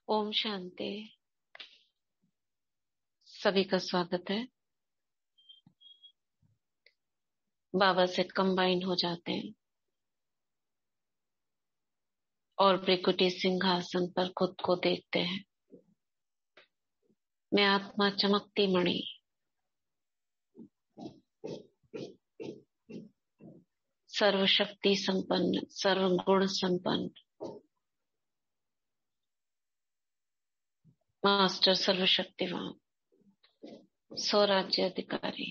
ओम शांति। सभी का स्वागत है। बाबा से कंबाइन हो जाते हैं और त्रिकुटी सिंहासन पर खुद को देखते हैं। मैं आत्मा चमकती मणि, सर्वशक्ति संपन्न, सर्वगुण संपन्न, मास्टर सर्वशक्तिवान, स्वराज्य अधिकारी,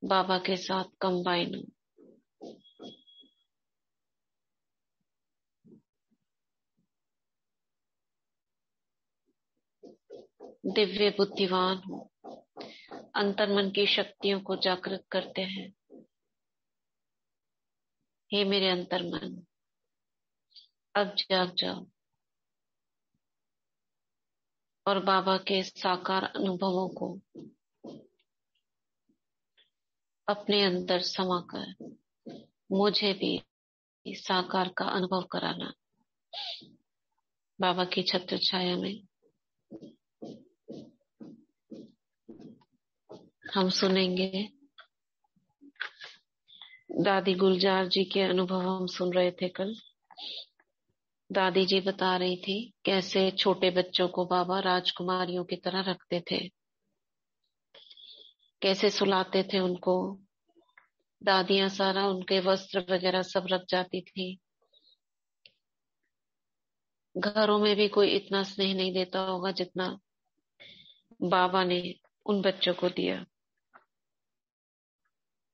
बाबा के साथ कंबाइन हूं। दिव्य बुद्धिवान हूं। अंतर्मन की शक्तियों को जागृत करते हैं। हे मेरे अंतर्मन, अब जाग जाओ और बाबा के साकार अनुभवों को अपने अंदर समाकर मुझे भी साकार का अनुभव कराना। बाबा की छत्र छाया में हम सुनेंगे। दादी गुलजार जी के अनुभव हम सुन रहे थे कल। दादी जी बता रही थी कैसे छोटे बच्चों को बाबा राजकुमारियों की तरह रखते थे, कैसे सुलाते थे उनको। दादियां सारा उनके वस्त्र वगैरह सब रख जाती थी। घरों में भी कोई इतना स्नेह नहीं देता होगा जितना बाबा ने उन बच्चों को दिया।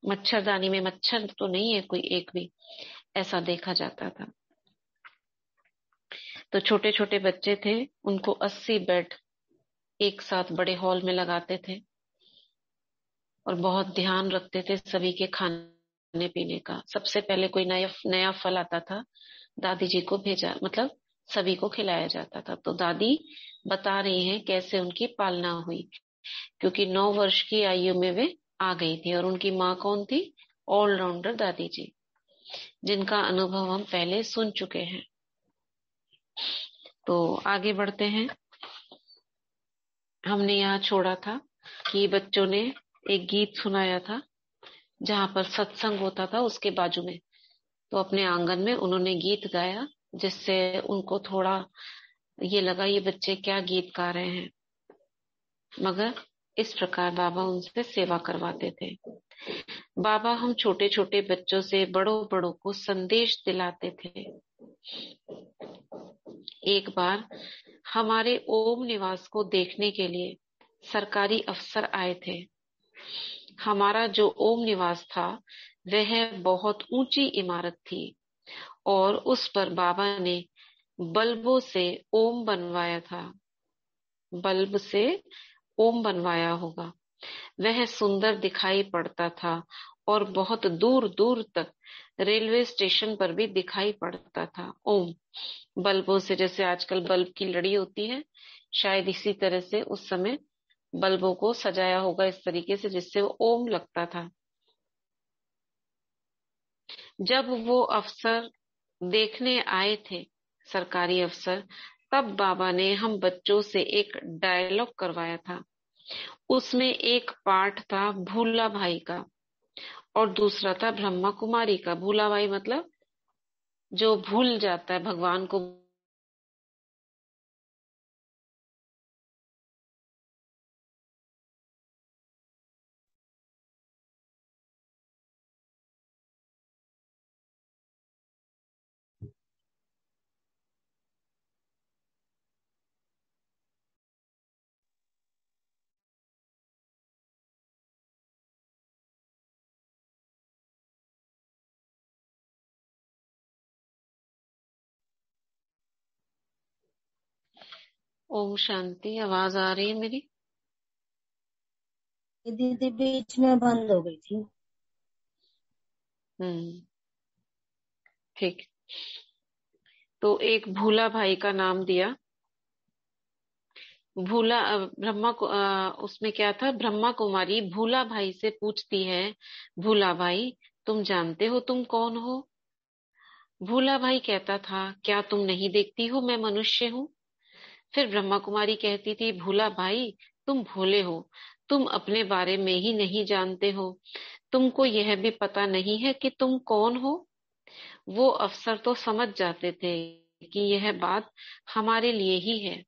मच्छरदानी में मच्छर तो नहीं है कोई एक भी, ऐसा देखा जाता था। तो छोटे छोटे बच्चे थे, उनको 80 बेड एक साथ बड़े हॉल में लगाते थे और बहुत ध्यान रखते थे सभी के खाने पीने का। सबसे पहले कोई नया नया फल आता था, दादी जी को भेजा, मतलब सभी को खिलाया जाता था। तो दादी बता रही हैं कैसे उनकी पालना हुई, क्योंकि 9 वर्ष की आयु में वे आ गई थी। और उनकी माँ कौन थी? ऑलराउंडर दादी जी, जिनका अनुभव हम पहले सुन चुके हैं। तो आगे बढ़ते हैं। हमने यहाँ छोड़ा था कि बच्चों ने एक गीत सुनाया था जहां पर सत्संग होता था उसके बाजू में। तो अपने आंगन में उन्होंने गीत गाया, जिससे उनको थोड़ा ये लगा ये बच्चे क्या गीत गा रहे हैं। मगर इस प्रकार बाबा उनसे सेवा करवाते थे। बाबा हम छोटे छोटे बच्चों से बड़ों बड़ों को संदेश दिलाते थे। एक बार हमारे ओम निवास को देखने के लिए सरकारी अफसर आए थे। हमारा जो ओम निवास था वह बहुत ऊंची इमारत थी और उस पर बाबा ने बल्बों से ओम बनवाया था। बल्ब से ओम बनवाया होगा। वह सुंदर दिखाई पड़ता था और बहुत दूर दूर तक रेलवे स्टेशन पर भी दिखाई पड़ता था ओम। बल्बों से, जैसे आजकल बल्ब की लड़ी होती है, शायद इसी तरह से उस समय बल्बों को सजाया होगा इस तरीके से जिससे वो ओम लगता था। जब वो अफसर देखने आए थे, सरकारी अफसर, तब बाबा ने हम बच्चों से एक डायलॉग करवाया था। उसमें एक पार्ट था भूला भाई का और दूसरा था ब्रह्मा कुमारी का। भूला भाई मतलब जो भूल जाता है भगवान को। ओम शांति। आवाज आ रही है मेरी? ये दीदी बीच में बंद हो गई थी। ठीक। तो एक भूला भाई का नाम दिया। भूला ब्रह्मा को उसमें क्या था, ब्रह्मा कुमारी भूला भाई से पूछती है, भूला भाई तुम जानते हो तुम कौन हो? भूला भाई कहता था, क्या तुम नहीं देखती हो मैं मनुष्य हूँ? फिर ब्रह्मा कुमारी कहती थी, भूला भाई तुम भोले हो, तुम अपने बारे में ही नहीं जानते हो, तुमको यह भी पता नहीं है कि तुम कौन हो। वो अफसर तो समझ जाते थे कि यह बात हमारे लिए ही है।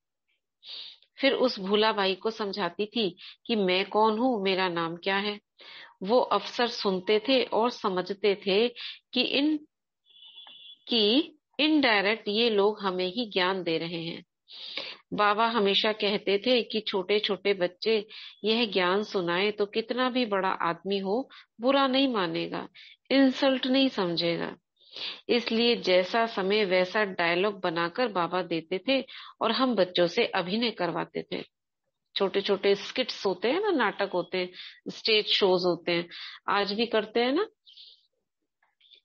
फिर उस भूला बाई को समझाती थी कि मैं कौन हूँ, मेरा नाम क्या है। वो अफसर सुनते थे और समझते थे कि इनडायरेक्ट ये लोग हमें ही ज्ञान दे रहे हैं। बाबा हमेशा कहते थे कि छोटे छोटे बच्चे यह ज्ञान सुनाए तो कितना भी बड़ा आदमी हो बुरा नहीं मानेगा, इंसल्ट नहीं समझेगा। इसलिए जैसा समय वैसा डायलॉग बनाकर बाबा देते थे और हम बच्चों से अभिनय करवाते थे। छोटे छोटे स्किट्स होते हैं ना, नाटक होते हैं, स्टेज शोज होते हैं, आज भी करते हैं ना।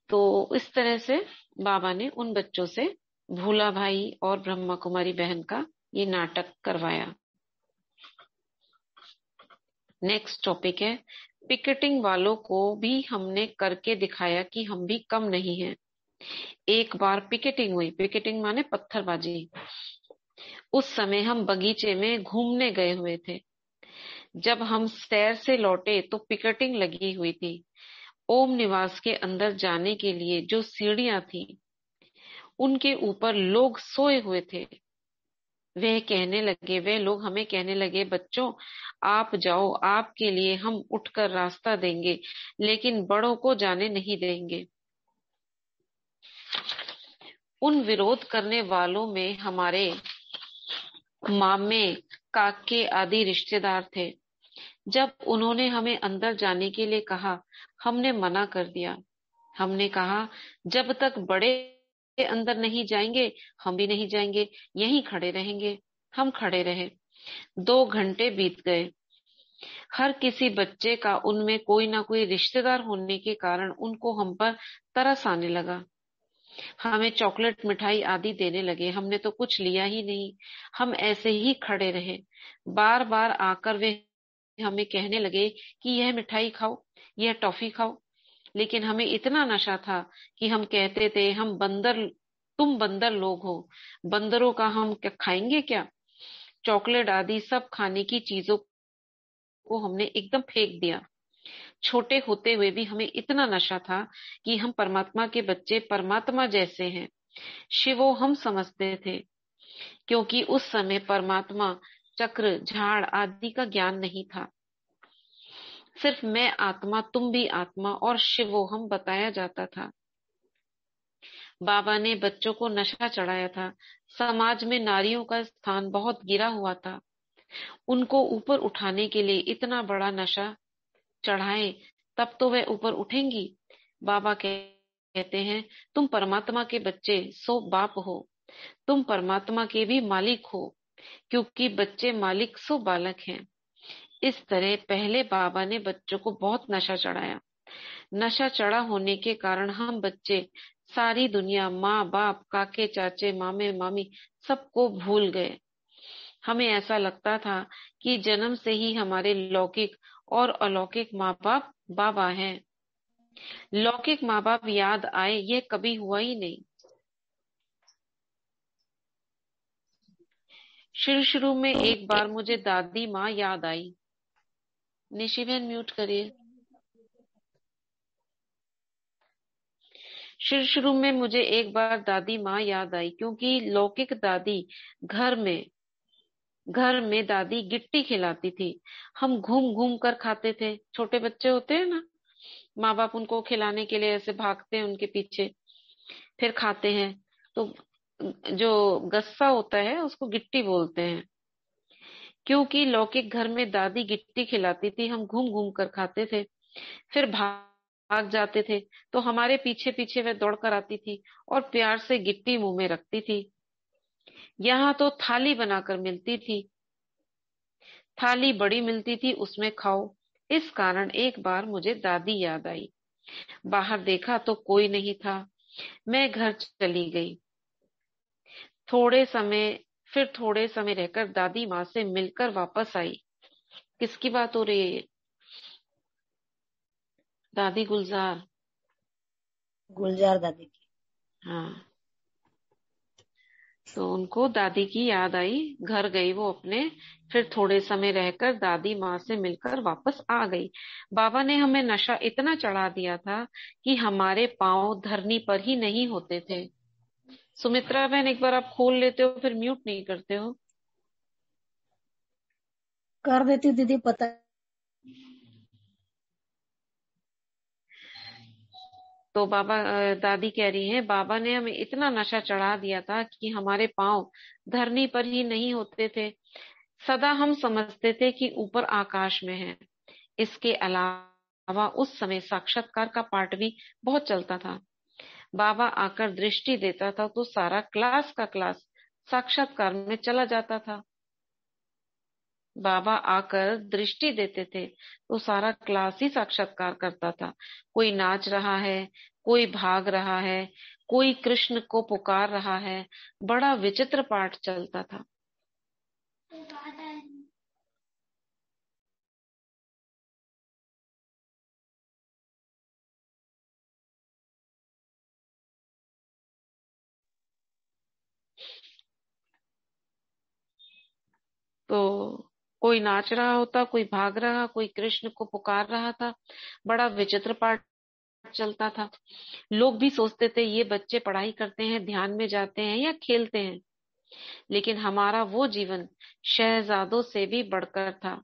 तो इस तरह से बाबा ने उन बच्चों से भूला भाई और ब्रह्मा कुमारी बहन का ये नाटक करवाया। नेक्स्ट टॉपिक है, पिकेटिंग वालों को भी हमने करके दिखाया कि हम भी कम नहीं हैं। एक बार पिकेटिंग हुई, पिकेटिंग माने पत्थरबाजी। उस समय हम बगीचे में घूमने गए हुए थे। जब हम सैर से लौटे तो पिकेटिंग लगी हुई थी। ओम निवास के अंदर जाने के लिए जो सीढ़ियां थी उनके ऊपर लोग सोए हुए थे। वे लोग हमें कहने लगे, बच्चों आप जाओ, आपके लिए हम उठकर रास्ता देंगे, लेकिन बड़ों को जाने नहीं देंगे। उन विरोध करने वालों में हमारे मामे, काके आदि रिश्तेदार थे। जब उन्होंने हमें अंदर जाने के लिए कहा, हमने मना कर दिया। हमने कहा, जब तक बड़े अंदर नहीं जाएंगे हम भी नहीं जाएंगे, यहीं खड़े रहेंगे। हम खड़े रहे। 2 घंटे बीत गए। हर किसी बच्चे का उनमें कोई ना कोई रिश्तेदार होने के कारण उनको हम पर तरस आने लगा। हमें चॉकलेट मिठाई आदि देने लगे। हमने तो कुछ लिया ही नहीं, हम ऐसे ही खड़े रहे। बार बार आकर वे हमें कहने लगे कि यह मिठाई खाओ, यह टॉफी खाओ। लेकिन हमें इतना नशा था कि हम कहते थे, हम बंदर, तुम बंदर लोग हो, बंदरों का हम क्या खाएंगे क्या। चॉकलेट आदि सब खाने की चीजों को हमने एकदम फेंक दिया। छोटे होते हुए भी हमें इतना नशा था कि हम परमात्मा के बच्चे परमात्मा जैसे हैं, शिवो हम समझते थे। क्योंकि उस समय परमात्मा, चक्र, झाड़ आदि का ज्ञान नहीं था। सिर्फ मैं आत्मा, तुम भी आत्मा और शिवो हम बताया जाता था। बाबा ने बच्चों को नशा चढ़ाया था। समाज में नारियों का स्थान बहुत गिरा हुआ था। उनको ऊपर उठाने के लिए इतना बड़ा नशा चढ़ाए, तब तो वे ऊपर उठेंगी। बाबा कहते हैं, तुम परमात्मा के बच्चे सो बाप हो, तुम परमात्मा के भी मालिक हो, क्योंकि बच्चे मालिक सो बालक हैं। इस तरह पहले बाबा ने बच्चों को बहुत नशा चढ़ाया। नशा चढ़ा होने के कारण हम बच्चे सारी दुनिया, माँ बाप, काके चाचे, मामे मामी सबको भूल गए। हमें ऐसा लगता था कि जन्म से ही हमारे लौकिक और अलौकिक माँ बाप बाबा हैं। लौकिक माँ बाप याद आए ये कभी हुआ ही नहीं। शुरू शुरू में एक बार मुझे दादी माँ याद आई। निशी बहन म्यूट करिए। शुरू शुरू में मुझे एक बार दादी माँ याद आई, क्योंकि लौकिक दादी घर में दादी गिट्टी खिलाती थी। हम घूम घूम कर खाते थे। छोटे बच्चे होते हैं ना, माँ बाप उनको खिलाने के लिए ऐसे भागते हैं उनके पीछे, फिर खाते हैं। तो जो गस्सा होता है उसको गिट्टी बोलते हैं। क्योंकि लौकिक घर में दादी गिट्टी खिलाती थी, हम घूम घूम कर खाते थे, फिर भाग जाते थे। तो हमारे पीछे पीछे वह दौड़ कर आती थी और प्यार से गिट्टी मुंह में रखती थी। यहाँ तो थाली बनाकर मिलती थी, थाली बड़ी मिलती थी, उसमें खाओ। इस कारण एक बार मुझे दादी याद आई। बाहर देखा तो कोई नहीं था। मैं घर चली गई। थोड़े समय फिर थोड़े समय रहकर दादी माँ से मिलकर वापस आई। किसकी बात हो रही है ये? दादी गुलजार। गुलजार दादी की। हाँ, तो उनको दादी की याद आई, घर गई वो अपने। फिर थोड़े समय रहकर दादी माँ से मिलकर वापस आ गई। बाबा ने हमें नशा इतना चढ़ा दिया था कि हमारे पाँव धरनी पर ही नहीं होते थे। सुमित्रा बहन, एक बार आप खोल लेते हो फिर म्यूट नहीं करते हो। कर देती हूँ दीदी, पता। तो दादी कह रही है, बाबा ने हमें इतना नशा चढ़ा दिया था कि हमारे पाँव धरनी पर ही नहीं होते थे। सदा हम समझते थे कि ऊपर आकाश में है। इसके अलावा उस समय साक्षात्कार का पाठ भी बहुत चलता था। बाबा आकर दृष्टि देता था तो सारा क्लास का क्लास साक्षात्कार में चला जाता था। बाबा आकर दृष्टि देते थे तो सारा क्लास ही साक्षात्कार करता था। कोई नाच रहा है, कोई भाग रहा है, कोई कृष्ण को पुकार रहा है। बड़ा विचित्र पाठ चलता था। तो कोई नाच रहा होता, कोई भाग रहा, कोई कृष्ण को पुकार रहा था। बड़ा विचित्र पाठ चलता था। लोग भी सोचते थे ये बच्चे पढ़ाई करते हैं, ध्यान में जाते हैं या खेलते हैं। लेकिन हमारा वो जीवन शहजादों से भी बढ़कर था।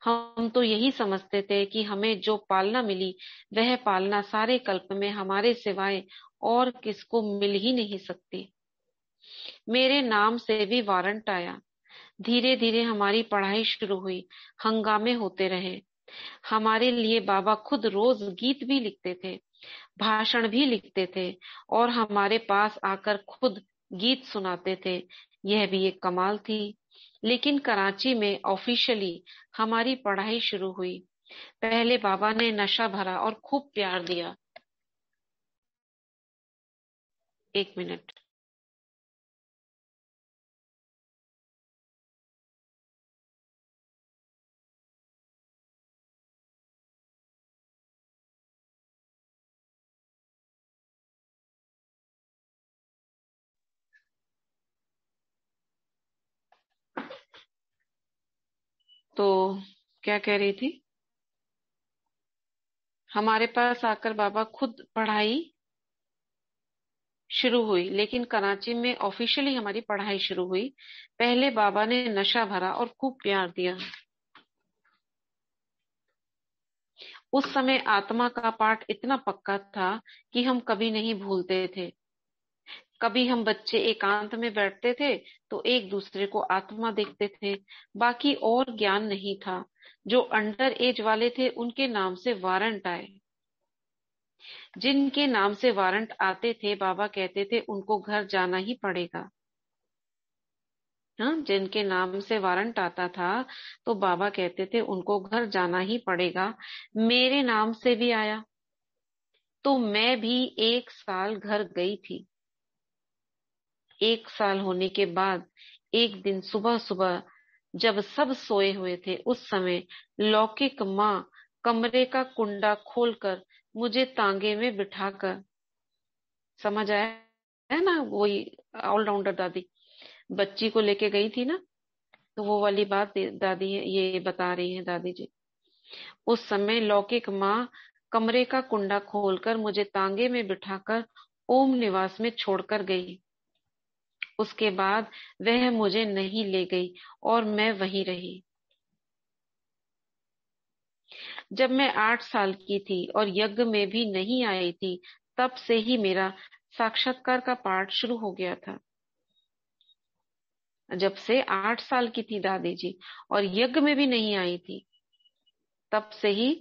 हम तो यही समझते थे कि हमें जो पालना मिली वह पालना सारे कल्प में हमारे सिवाय और किसको मिल ही नहीं सकती। मेरे नाम से भी वारंट आया। धीरे धीरे हमारी पढ़ाई शुरू हुई। हंगामे होते रहे। हमारे लिए बाबा खुद रोज गीत भी लिखते थे, भाषण भी लिखते थे और हमारे पास आकर खुद गीत सुनाते थे। यह भी एक कमाल थी। लेकिन कराची में ऑफिशियली हमारी पढ़ाई शुरू हुई। पहले बाबा ने नशा भरा और खूब प्यार दिया। एक मिनट। तो क्या कह रही थी? हमारे पास आकर बाबा खुद पढ़ाई शुरू हुई, लेकिन कराची में ऑफिशियली हमारी पढ़ाई शुरू हुई। पहले बाबा ने नशा भरा और खूब प्यार दिया। उस समय आत्मा का पाठ इतना पक्का था कि हम कभी नहीं भूलते थे। कभी हम बच्चे एकांत में बैठते थे तो एक दूसरे को आत्मा देखते थे। बाकी और ज्ञान नहीं था। जो अंडर एज वाले थे उनके नाम से वारंट आए। जिनके नाम से वारंट आते थे बाबा कहते थे उनको घर जाना ही पड़ेगा। हाँ, जिनके नाम से वारंट आता था तो बाबा कहते थे उनको घर जाना ही पड़ेगा। मेरे नाम से भी आया तो मैं भी 1 साल घर गई थी। 1 साल होने के बाद एक दिन सुबह सुबह जब सब सोए हुए थे उस समय लौकिक माँ कमरे का कुंडा खोलकर मुझे तांगे में बिठाकर, समझ आया है ना, वही ऑलराउंडर दादी बच्ची को लेके गई थी ना, तो वो वाली बात दादी ये बता रही है दादी जी। उस समय लौकिक माँ कमरे का कुंडा खोलकर मुझे तांगे में बिठाकर ओम निवास में छोड़कर गई। उसके बाद वह मुझे नहीं ले गई और मैं वहीं रही। जब मैं 8 साल की थी और यज्ञ में भी नहीं आई थी तब से ही मेरा साक्षात्कार का पाठ शुरू हो गया था। जब से 8 साल की थी दादी जी और यज्ञ में भी नहीं आई थी तब से ही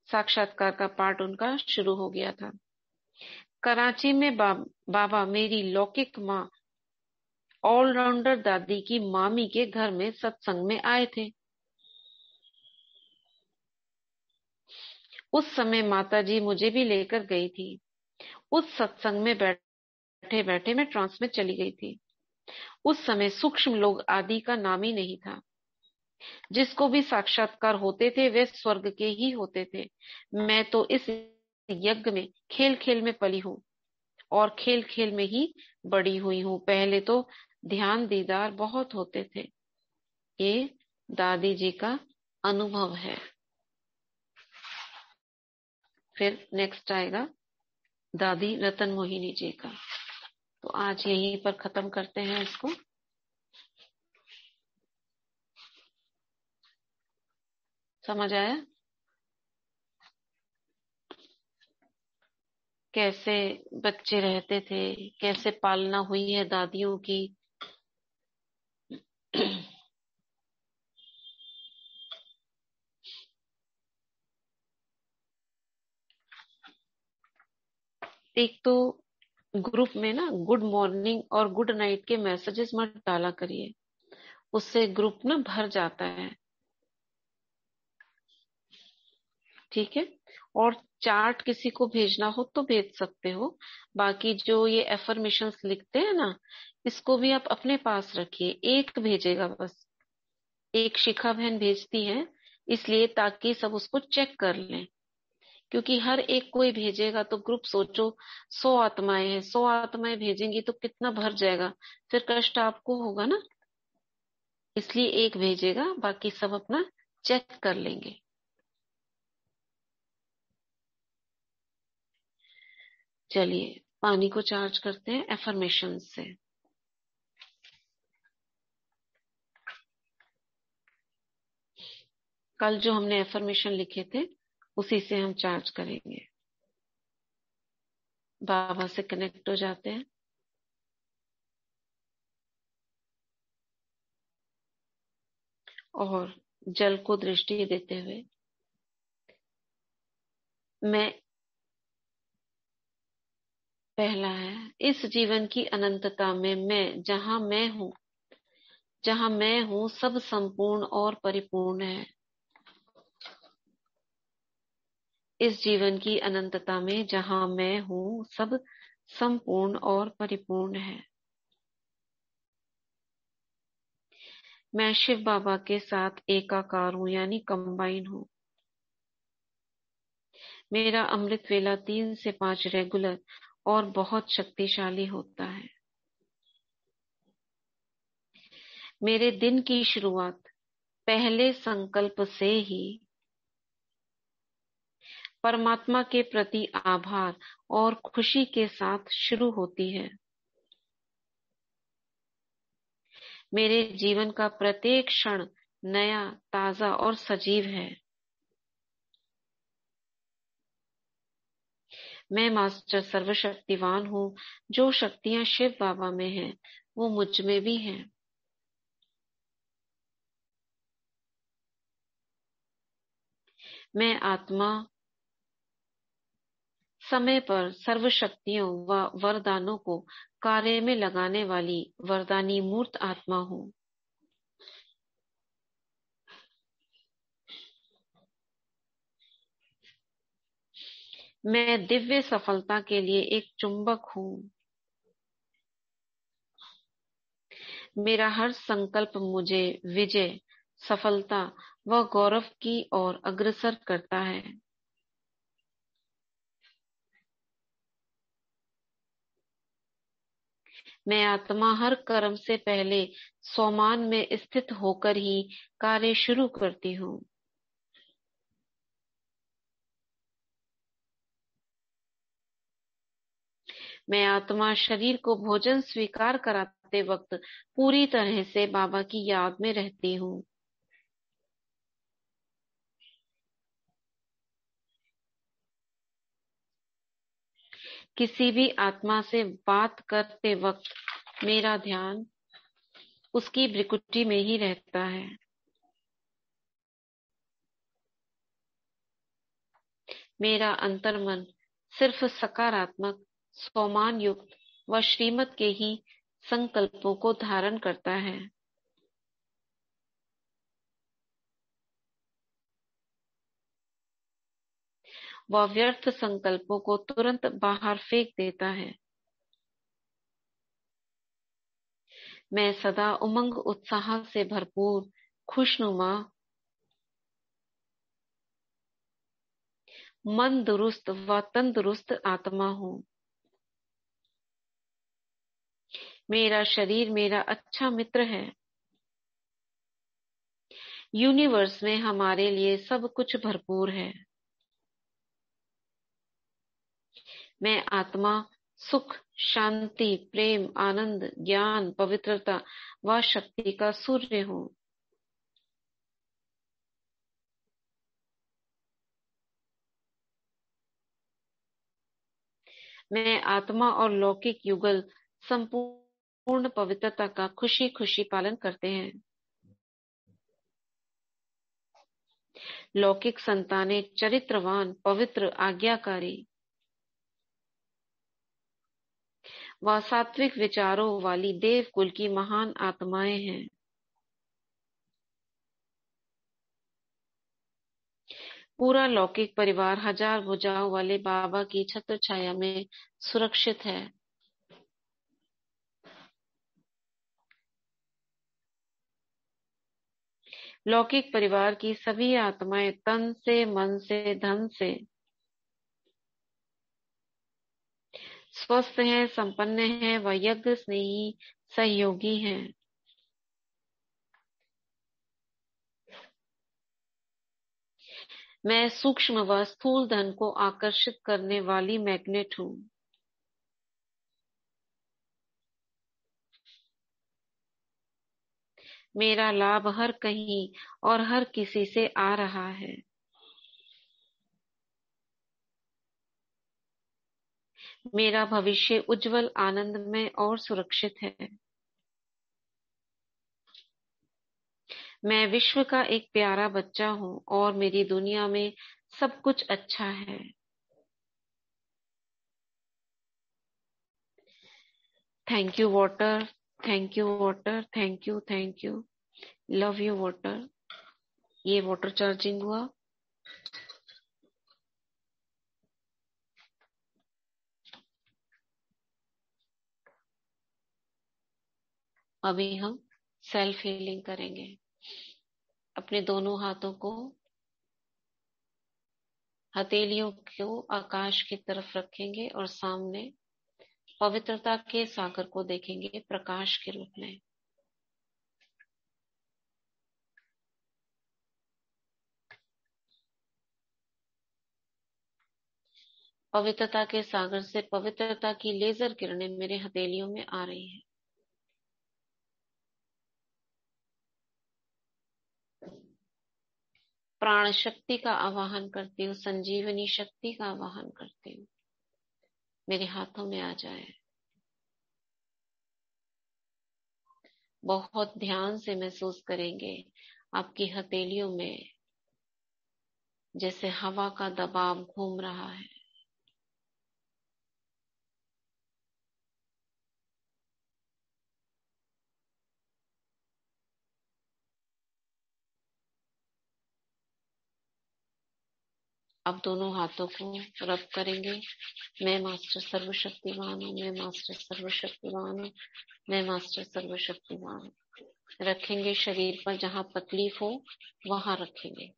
साक्षात्कार का पाठ उनका शुरू हो गया था। कराची में बाबा मेरी लौकिक माँ ऑलराउंडर दादी की मामी के घर में सत्संग में आए थे। उस समय माता जी मुझे भी लेकर गई थी। उस सत्संग में बैठे बैठे मैं ट्रांस में चली गई थी। उस समय सूक्ष्म लोग आदि का नाम ही नहीं था। जिसको भी साक्षात्कार होते थे वे स्वर्ग के ही होते थे। मैं तो इस यज्ञ में खेल खेल में पली हूँ। और खेल खेल में ही बड़ी हुई हूँ। पहले तो ध्यान दीदार बहुत होते थे। ये दादी जी का अनुभव है। फिर नेक्स्ट आएगा दादी रतन मोहिनी जी का। तो आज यहीं पर खत्म करते हैं इसको। समझ आया कैसे बच्चे रहते थे, कैसे पालना हुई है दादियों की। एक तो ग्रुप में ना गुड मॉर्निंग और गुड नाइट के मैसेजेस मत डाला करिए, उससे ग्रुप ना भर जाता है। ठीक है। और चार्ट किसी को भेजना हो तो भेज सकते हो। बाकी जो ये एफर्मेशंस लिखते हैं ना, इसको भी आप अपने पास रखिए। एक भेजेगा बस, एक शिखा बहन भेजती है, इसलिए ताकि सब उसको चेक कर लें। क्योंकि हर एक कोई भेजेगा तो ग्रुप सोचो 100 आत्माएं हैं, 100 आत्माएं भेजेंगी तो कितना भर जाएगा, फिर कष्ट आपको होगा ना। इसलिए एक भेजेगा, बाकी सब अपना चेक कर लेंगे। चलिए पानी को चार्ज करते हैं एफर्मेशन से। कल जो हमने एफर्मेशन लिखे थे उसी से हम चार्ज करेंगे। बाबा से कनेक्ट हो जाते हैं। और जल को दृष्टि देते हुए मैं, पहला है, इस जीवन की अनंतता में जहां मैं हूं सब संपूर्ण और परिपूर्ण है। इस जीवन की अनंतता में जहां मैं हूं सब संपूर्ण और परिपूर्ण है। मैं शिव बाबा के साथ एकाकार हूं, यानी कंबाइन हूं। मेरा अमृत वेला 3 से 5 रेगुलर और बहुत शक्तिशाली होता है। मेरे दिन की शुरुआत पहले संकल्प से ही परमात्मा के प्रति आभार और खुशी के साथ शुरू होती है। मेरे जीवन का प्रत्येक क्षण नया, ताजा और सजीव है। मैं मास्टर सर्वशक्तिवान हूँ। जो शक्तियां शिव बाबा में हैं, वो मुझ में भी हैं। मैं आत्मा समय पर सर्व शक्तियों व वरदानों को कार्य में लगाने वाली वरदानी मूर्त आत्मा हूँ। मैं दिव्य सफलता के लिए एक चुंबक हूँ। मेरा हर संकल्प मुझे विजय, सफलता व गौरव की ओर अग्रसर करता है। मैं आत्मा हर कर्म से पहले सोमान में स्थित होकर ही कार्य शुरू करती हूँ। मैं आत्मा शरीर को भोजन स्वीकार कराते वक्त पूरी तरह से बाबा की याद में रहती हूँ। किसी भी आत्मा से बात करते वक्त मेरा ध्यान उसकी भ्रिकुटी में ही रहता है। मेरा अंतर्मन सिर्फ सकारात्मक, सोमान युक्त व श्रीमत के ही संकल्पों को धारण करता है। वह व्यर्थ संकल्पों को तुरंत बाहर फेंक देता है। मैं सदा उमंग उत्साह से भरपूर, खुशनुमा, मन दुरुस्त व तंदुरुस्त आत्मा हूँ। मेरा शरीर मेरा अच्छा मित्र है। यूनिवर्स में हमारे लिए सब कुछ भरपूर है। मैं आत्मा सुख, शांति, प्रेम, आनंद, ज्ञान, पवित्रता व शक्ति का सूर्य हूँ। मैं आत्मा और लौकिक युगल संपूर्ण पवित्रता का खुशी खुशी पालन करते हैं। लौकिक संतानें चरित्रवान, पवित्र, आज्ञाकारी व सात्विक विचारों वाली देव कुल की महान आत्माएं हैं। पूरा लौकिक परिवार हजार भुजाओं वाले बाबा की छत्र छाया में सुरक्षित है। लौकिक परिवार की सभी आत्माएं तन से, मन से, धन से स्वस्थ हैं, संपन्न हैं व यज्ञ स्नेही सहयोगी हैं। मैं सूक्ष्म व स्थूल धन को आकर्षित करने वाली मैग्नेट हूँ। मेरा लाभ हर कहीं और हर किसी से आ रहा है। मेरा भविष्य उज्जवल, आनंदमय और सुरक्षित है। मैं विश्व का एक प्यारा बच्चा हूँ और मेरी दुनिया में सब कुछ अच्छा है। Thank you water, thank you water, thank you, thank you, love you water. ये वाटर चार्जिंग हुआ। अभी हम सेल्फ हीलिंग करेंगे। अपने दोनों हाथों को, हथेलियों को आकाश की तरफ रखेंगे और सामने पवित्रता के सागर को देखेंगे प्रकाश के रूप में। पवित्रता के सागर से पवित्रता की लेजर किरणें मेरे हथेलियों में आ रही हैं। प्राण शक्ति का आवाहन करती हूँ, संजीवनी शक्ति का आवाहन करती हूँ, मेरे हाथों में आ जाए। बहुत ध्यान से महसूस करेंगे आपकी हथेलियों में जैसे हवा का दबाव घूम रहा है। अब दोनों हाथों को रब करेंगे। मैं मास्टर सर्वशक्तिमान हूँ, मैं मास्टर सर्वशक्तिमान हूँ, मैं मास्टर सर्वशक्तिमान हूँ। रखेंगे शरीर पर, जहाँ तकलीफ हो वहां रखेंगे।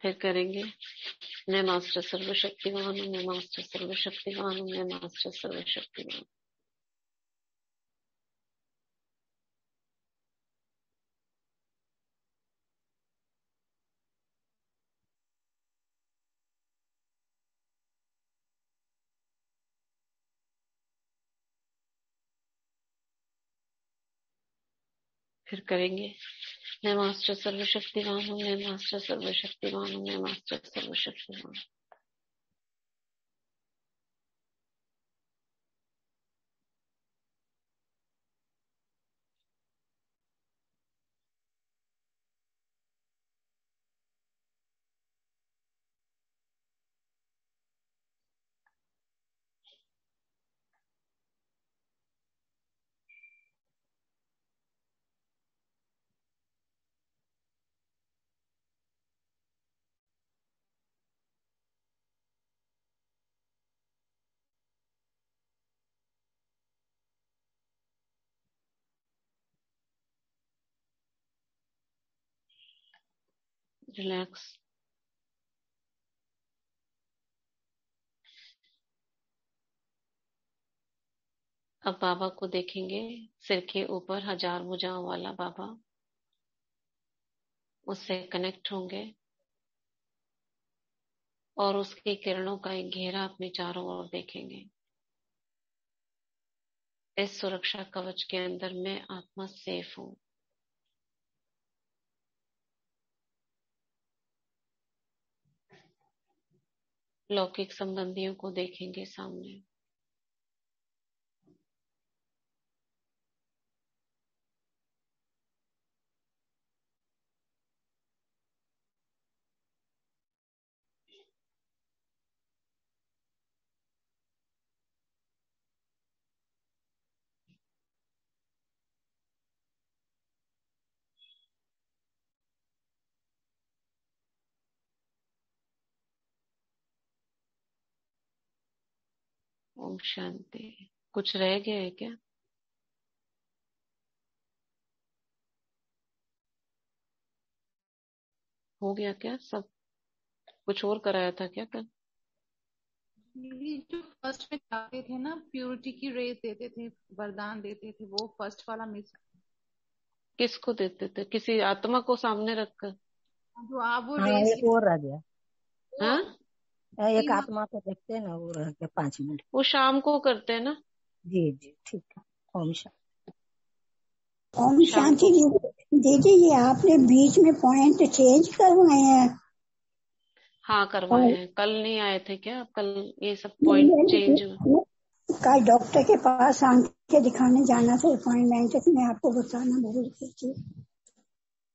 फिर करेंगे, मैं मास्टर सर्वशक्तिमान हूँ, मैं मास्टर सर्वशक्तिमान हूँ, मैं मास्टर सर्वशक्तिमान। फिर करेंगे, मैं मास्टर सर्वशक्तिमान हूँ, मैं मास्टर सर्वशक्तिमान हूँ, मैं मास्टर सर्वशक्तिमान। रिलैक्स। अब बाबा को देखेंगे, सिर के ऊपर 1000 भुजाओं वाला बाबा। उससे कनेक्ट होंगे और उसकी किरणों का एक घेरा अपने चारों ओर देखेंगे। इस सुरक्षा कवच के अंदर मैं आत्मा सेफ हूँ। लौकिक संबंधियों को देखेंगे सामने। ओम शांति। कुछ रह गया है क्या? हो गया क्या सब? कुछ और कराया था क्या कल? ये जो फर्स्ट में जाते थे ना, प्यूरिटी की रेस देते थे, वरदान देते थे, वो फर्स्ट वाला मिस। किसको देते थे? किसी आत्मा को सामने रखकर? जो आप वो हाँ रेस एक और रह गया। हाँ, एक आत्मा को देखते हैं ना, वो रह गया 5 मिनट। वो शाम को करते हैं ना। जी जी ठीक है। ओम शांति। ओम शाम शांति को। दीदी, ये आपने बीच में पॉइंट चेंज करवाए हैं? हाँ, करवाए हैं। कल नहीं आए थे क्या? कल ये सब पॉइंट चेंज। कल डॉक्टर के पास आंख के दिखाने जाना था, अपॉइंटमेंट में आपको बताना भूल गई थी।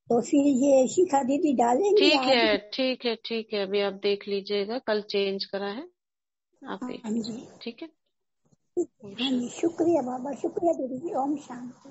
तो फिर ये शिखा दीदी डालेंगी ठीक आज? है, ठीक है, ठीक है। अभी आप देख लीजिएगा, कल चेंज करा है, आप देख हाँ जी, लीजिए। ठीक है। ओम हाँ जी, शांति। शुक्रिया बाबा, शुक्रिया दीदी जी। ओम शांति।